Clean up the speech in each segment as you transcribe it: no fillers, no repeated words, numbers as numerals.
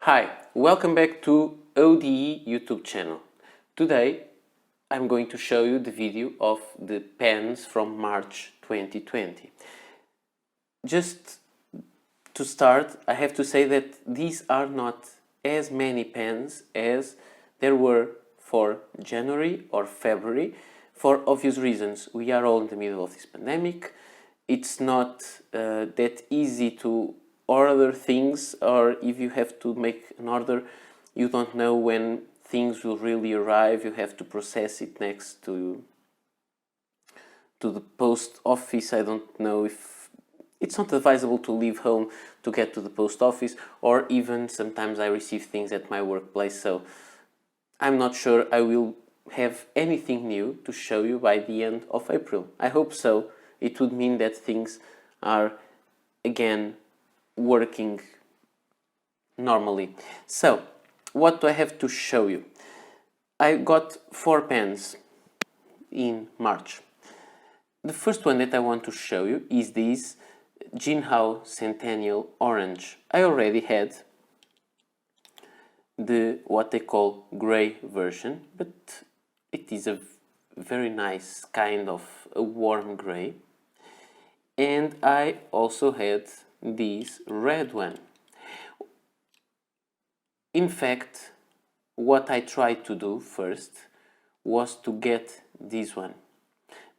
Hi, welcome back to ODE YouTube channel. Today I'm going to show you the video of the pens from March 2020. Just to start, I have to say that these are not as many pens as there were for January or February, for obvious reasons. We are all in the middle of this pandemic. It's not that easy to order things, or if you have to make an order, you don't know when things will really arrive. You have to process it next to the post office. I don't know if it's not advisable to leave home to get to the post office, or even sometimes I receive things at my workplace, so I'm not sure I will have anything new to show you by the end of April. I hope so. It would mean that things are again working normally. So, what do I have to show you? I got 4 pens in March. The first one that I want to show you is this Jinhao Centennial Orange. I already had the what they call grey version, but it is a very nice kind of a warm grey. And I also had this red one. In fact, what I tried to do first was to get this one,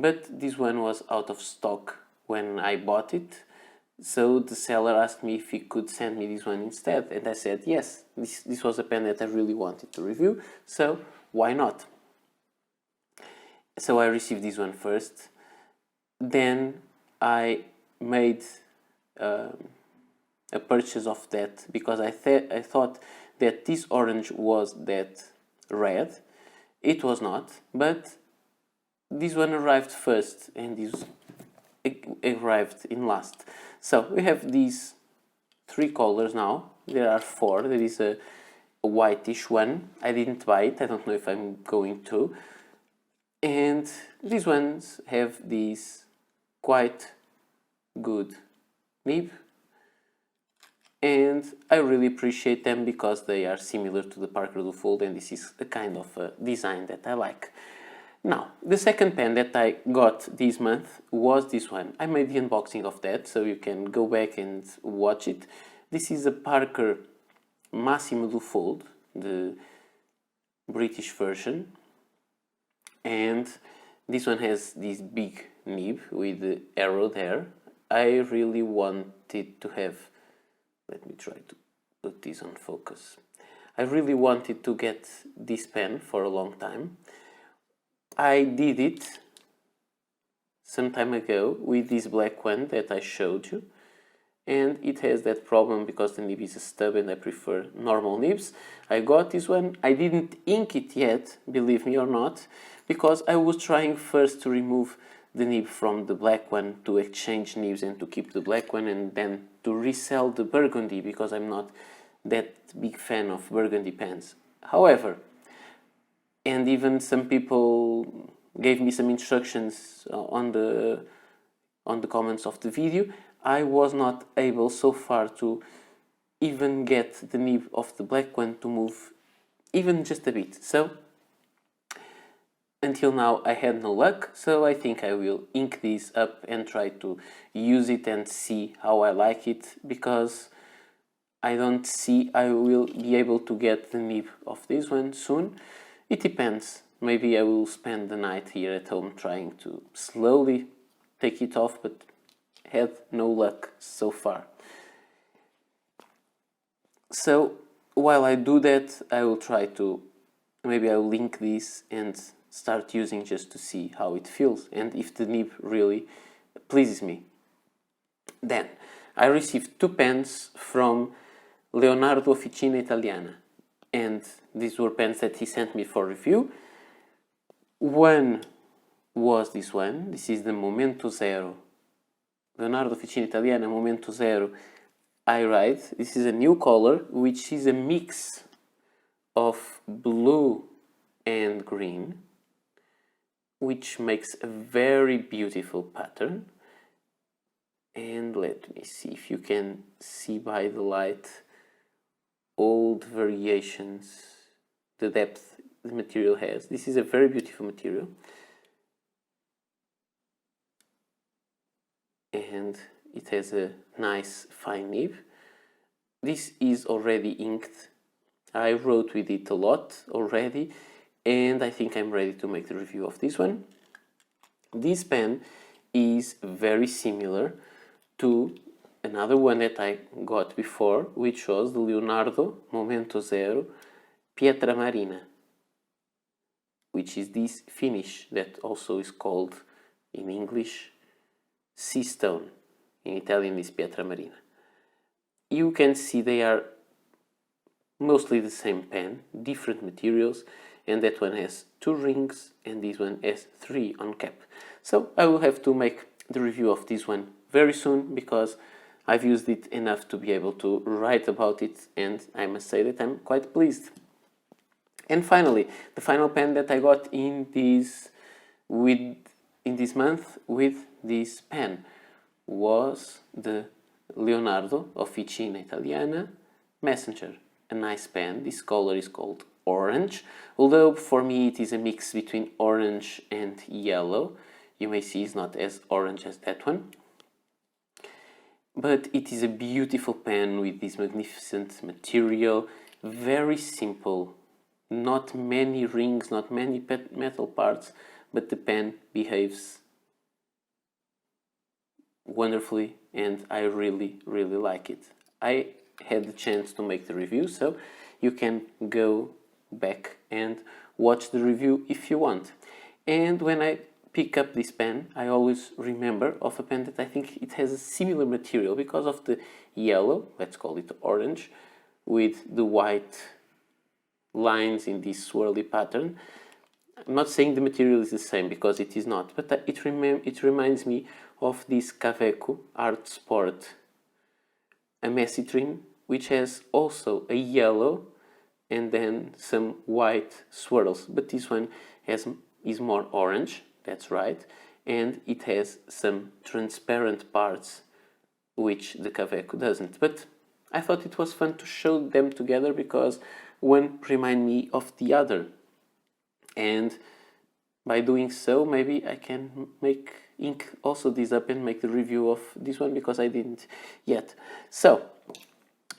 but this one was out of stock when I bought it, so the seller asked me if he could send me this one instead, and I said yes, this was a pen that I really wanted to review, so why not? So I received this one first, then I made a purchase of that because I thought that this orange was that red. It was not, but this one arrived first and this arrived in last. So we have these 3 colors now. There are 4. There is a whitish one. I didn't buy it. I don't know if I'm going to. And these ones have these quite good nib, and I really appreciate them because they are similar to the Parker Dufold, and this is a kind of a design that I like. Now, the second pen that I got this month was this one. I made the unboxing of that, so you can go back and watch it. This is a Parker Massimo Dufold, the British version, and this one has this big nib with the arrow there. I really wanted to have, let me try to put this on focus. I really wanted to get this pen for a long time. I did it some time ago with this black one that I showed you, and it has that problem because the nib is a stub and I prefer normal nibs. I got this one. I didn't ink it yet, believe me or not, because I was trying first to remove the nib from the black one to exchange nibs and to keep the black one, and then to resell the burgundy because I'm not that big fan of burgundy pens. However, and even some people gave me some instructions on the comments of the video, I was not able so far to even get the nib of the black one to move even just a bit. So until now I had no luck, so I think I will ink this up and try to use it and see how I like it, because I don't see I will be able to get the nib of this one soon. It depends. Maybe I will spend the night here at home trying to slowly take it off, but had no luck so far. So while I do that, I will try to, maybe I will link this and start using just to see how it feels and if the nib really pleases me. Then I received 2 pens from Leonardo Officina Italiana, and these were pens that he sent me for review. One was this one. This is the Momento Zero, Leonardo Officina Italiana Momento Zero I-Ride. This is a new color, which is a mix of blue and green, which makes a very beautiful pattern. And let me see if you can see by the light all the variations, the depth the material has. This is a very beautiful material. And it has a nice fine nib. This is already inked. I wrote with it a lot already, and I think I'm ready to make the review of this one. This pen is very similar to another one that I got before, which was the Leonardo Momento Zero Pietra Marina, which is this finish that also is called in English sea stone. In Italian is Pietra Marina. You can see they are mostly the same pen, different materials, and that one has 2 rings and this one has 3 on cap. So I will have to make the review of this one very soon because I've used it enough to be able to write about it, and I must say that I'm quite pleased. And finally, the final pen that I got in this month with this pen was the Leonardo Officina Italiana Messenger. A nice pen. This color is called orange, although for me it is a mix between orange and yellow. You may see it's not as orange as that one. But it is a beautiful pen with this magnificent material, very simple, not many rings, not many metal parts, but the pen behaves wonderfully and I really like it. I had the chance to make the review, so you can go back and watch the review if you want. And when I pick up this pen, I always remember of a pen that I think it has a similar material because of the yellow, let's call it orange, with the white lines in this swirly pattern. I'm not saying the material is the same because it is not, but it reminds me of this Kaweco Art Sport Amecitrine, which has also a yellow and then some white swirls, but this one is more orange, that's right, and it has some transparent parts which the Kaweco doesn't. But I thought it was fun to show them together because one reminds me of the other, and by doing so maybe I can ink also this up and make the review of this one because I didn't yet. So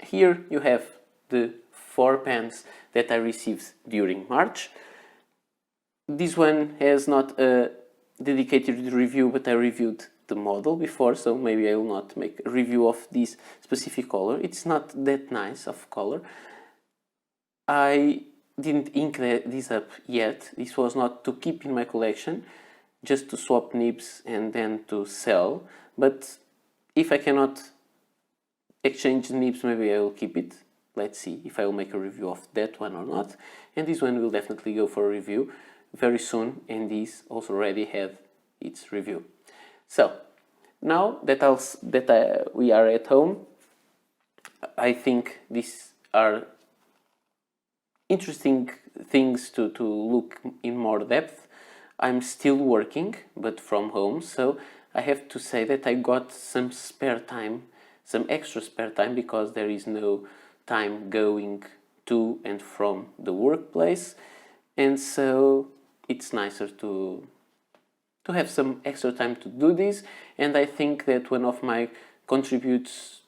here you have the 4 pens that I received during March. This one has not a dedicated review, but I reviewed the model before, so maybe I will not make a review of this specific color. It's not that nice of color. I didn't ink this up yet. This was not to keep in my collection, just to swap nibs and then to sell. But if I cannot exchange the nibs, maybe I will keep it. Let's see if I will make a review of that one or not. And this one will definitely go for a review very soon, and this also already had its review. So now that we are at home, I think these are interesting things to look in more depth. I'm still working, but from home, so I have to say that I got some spare time, some extra spare time, because there is no time going to and from the workplace, and so it's nicer to have some extra time to do this. And I think that one of my contributions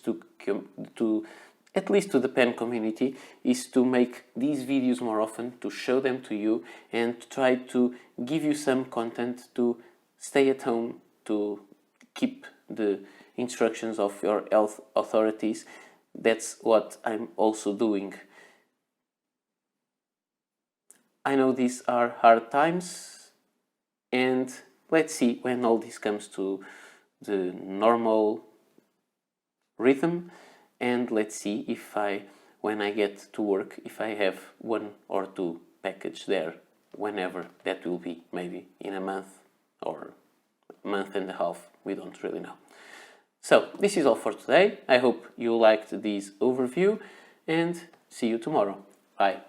to at least to the pen community is to make these videos more often, to show them to you and to try to give you some content to stay at home, to keep the instructions of your health authorities. That's what I'm also doing. I know these are hard times, and let's see when all this comes to the normal rhythm, and let's see if when I get to work, if I have 1 or 2 packages there, whenever that will be, maybe in a month or a month and a half, we don't really know. So this is all for today. I hope you liked this overview, and see you tomorrow. Bye.